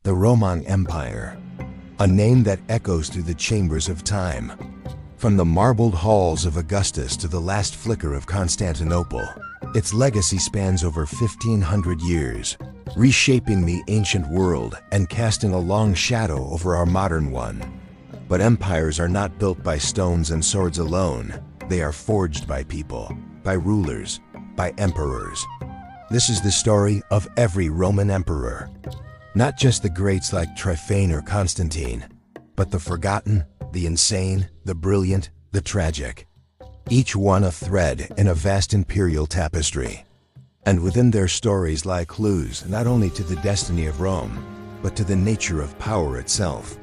The Roman Empire, a name that echoes through the chambers of time. From the marbled halls of Augustus to the last flicker of Constantinople, its legacy spans over 1,500 years, reshaping the ancient world and casting a long shadow over our modern one. But empires are not built by stones and swords alone. They are forged by people, by rulers, by emperors. This is the story of every Roman emperor. Not just the greats like Trajan or Constantine, but the forgotten, the insane, the brilliant, the tragic. Each one a thread in a vast imperial tapestry. And within their stories lie clues not only to the destiny of Rome, but to the nature of power itself.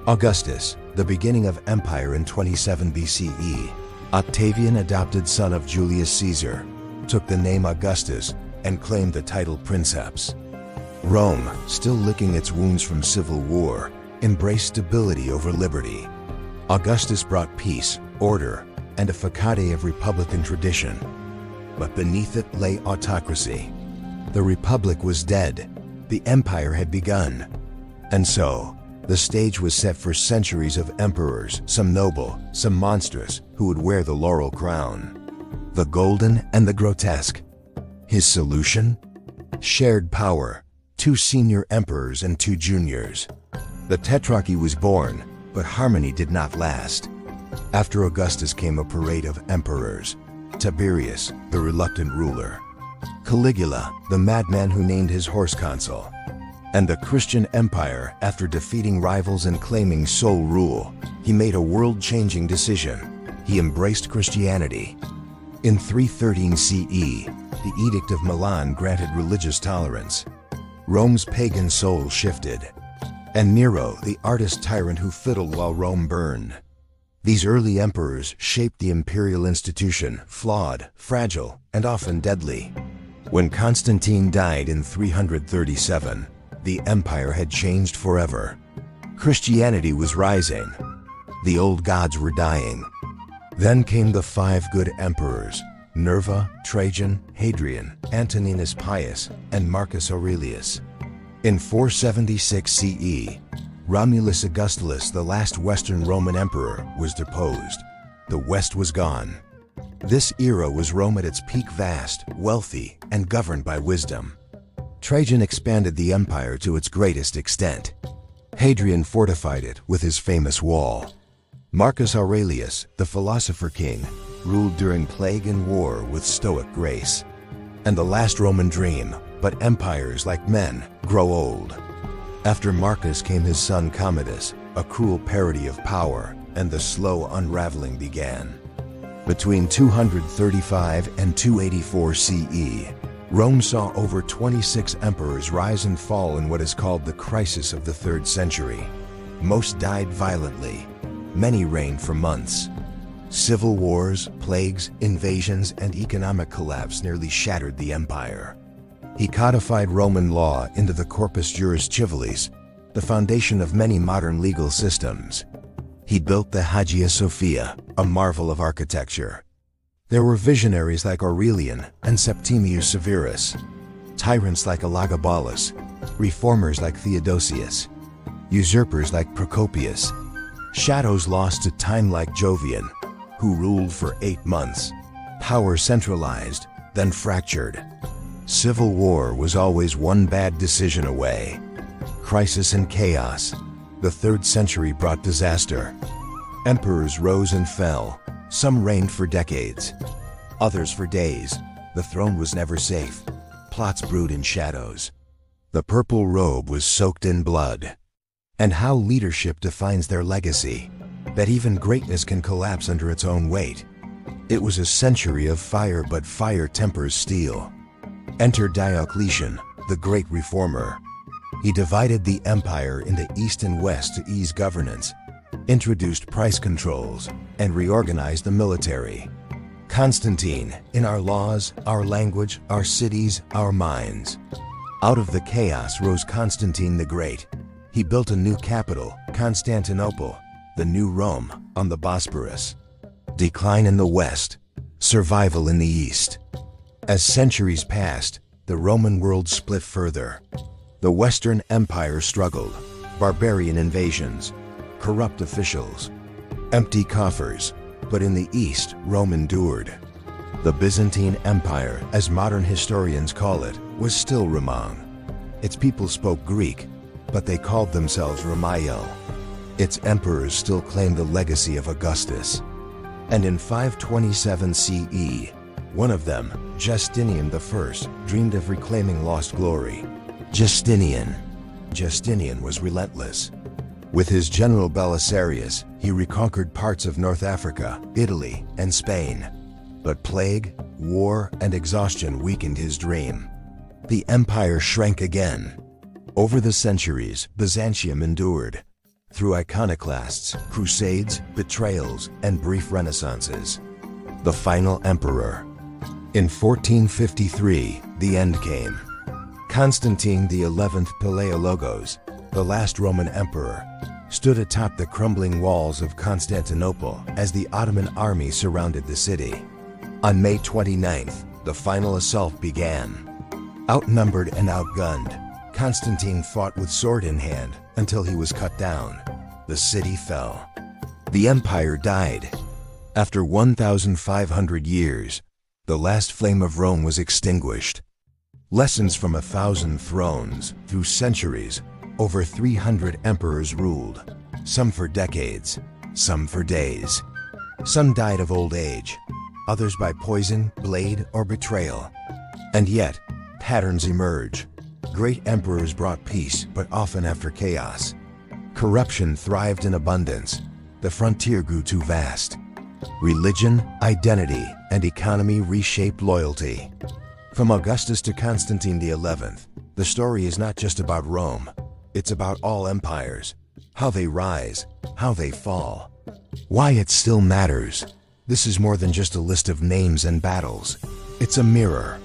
Augustus, the beginning of empire in 27 BCE, Octavian, adopted son of Julius Caesar, took the name Augustus and claimed the title princeps. Rome, still licking its wounds from civil war, embraced stability over liberty. Augustus brought peace, order, and a facade of republican tradition. But beneath it lay autocracy. The republic was dead. The empire had begun. And so, the stage was set for centuries of emperors, some noble, some monstrous, who would wear the laurel crown. The golden and the grotesque. His solution? Shared power. 2 senior emperors and 2 juniors. The tetrarchy was born, but harmony did not last. After Augustus came a parade of emperors. Tiberius, the reluctant ruler. Caligula, the madman who named his horse consul. And the Christian Empire, after defeating rivals and claiming sole rule, he made a world-changing decision. He embraced Christianity. In 313 CE, the Edict of Milan granted religious tolerance. Rome's pagan soul shifted. And Nero, the artist tyrant who fiddled while Rome burned. These early emperors shaped the imperial institution, flawed, fragile, and often deadly. When Constantine died in 337, the empire had changed forever. Christianity was rising. The old gods were dying. Then came the 5 good emperors: Nerva, Trajan, Hadrian, Antoninus Pius, and Marcus Aurelius. In 476 CE, Romulus Augustulus, the last Western Roman emperor, was deposed. The West was gone. This era was Rome at its peak, vast, wealthy, and governed by wisdom. Trajan expanded the empire to its greatest extent. Hadrian fortified it with his famous wall. Marcus Aurelius, the philosopher king, ruled during plague and war with stoic grace. And the last Roman dream, but empires, like men, grow old. After Marcus came his son Commodus, a cruel parody of power, and the slow unraveling began. Between 235 and 284 CE, Rome saw over 26 emperors rise and fall in what is called the crisis of the 3rd century. Most died violently. Many reigned for months. Civil wars, plagues, invasions, and economic collapse nearly shattered the empire. He codified Roman law into the Corpus Juris Civilis, the foundation of many modern legal systems. He built the Hagia Sophia, a marvel of architecture. There were visionaries like Aurelian and Septimius Severus, tyrants like Elagabalus, reformers like Theodosius, usurpers like Procopius, shadows lost to time like Jovian, who ruled for 8 months. Power centralized, then fractured. Civil war was always one bad decision away. Crisis and chaos. The 3rd century brought disaster. Emperors rose and fell. Some reigned for decades, others for days. The throne was never safe. Plots brewed in shadows. The purple robe was soaked in blood. And how leadership defines their legacy, that even greatness can collapse under its own weight. It was a century of fire, but fire tempers steel. Enter Diocletian, the great reformer. He divided the empire into east and west to ease governance, introduced price controls, and reorganized the military. Constantine, in our laws, our language, our cities, our minds. Out of the chaos rose Constantine the Great. He built a new capital, Constantinople, the new Rome, on the Bosporus. Decline in the west, survival in the east. As centuries passed, the Roman world split further. The Western Empire struggled. Barbarian invasions, corrupt officials, empty coffers. But in the East, Rome endured. The Byzantine Empire, as modern historians call it, was still Romang. Its people spoke Greek, but they called themselves Romaio. Its emperors still claimed the legacy of Augustus. And in 527 CE, one of them, Justinian I, dreamed of reclaiming lost glory. Justinian was relentless. With his general Belisarius, he reconquered parts of North Africa, Italy, and Spain. But plague, war, and exhaustion weakened his dream. The empire shrank again. Over the centuries, Byzantium endured. Through iconoclasts, crusades, betrayals, and brief renaissances. The final emperor. In 1453, the end came. Constantine XI Palaiologos, the last Roman emperor, stood atop the crumbling walls of Constantinople as the Ottoman army surrounded the city. On May 29th, the final assault began. Outnumbered and outgunned, Constantine fought with sword in hand until he was cut down. The city fell. The empire died. After 1,500 years, the last flame of Rome was extinguished. Lessons from 1,000 thrones, through centuries, over 300 emperors ruled, some for decades, some for days. Some died of old age, others by poison, blade, or betrayal. And yet, patterns emerge. Great emperors brought peace, but often after chaos. Corruption thrived in abundance. The frontier grew too vast. Religion, identity, and economy reshaped loyalty. From Augustus to Constantine XI, the story is not just about Rome. It's about all empires, how they rise, how they fall, why it still matters. This is more than just a list of names and battles. It's a mirror.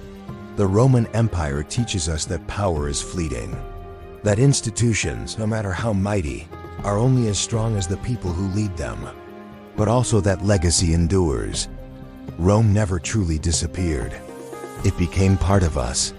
The Roman Empire teaches us that power is fleeting, that institutions, no matter how mighty, are only as strong as the people who lead them, but also that legacy endures. Rome never truly disappeared. It became part of us,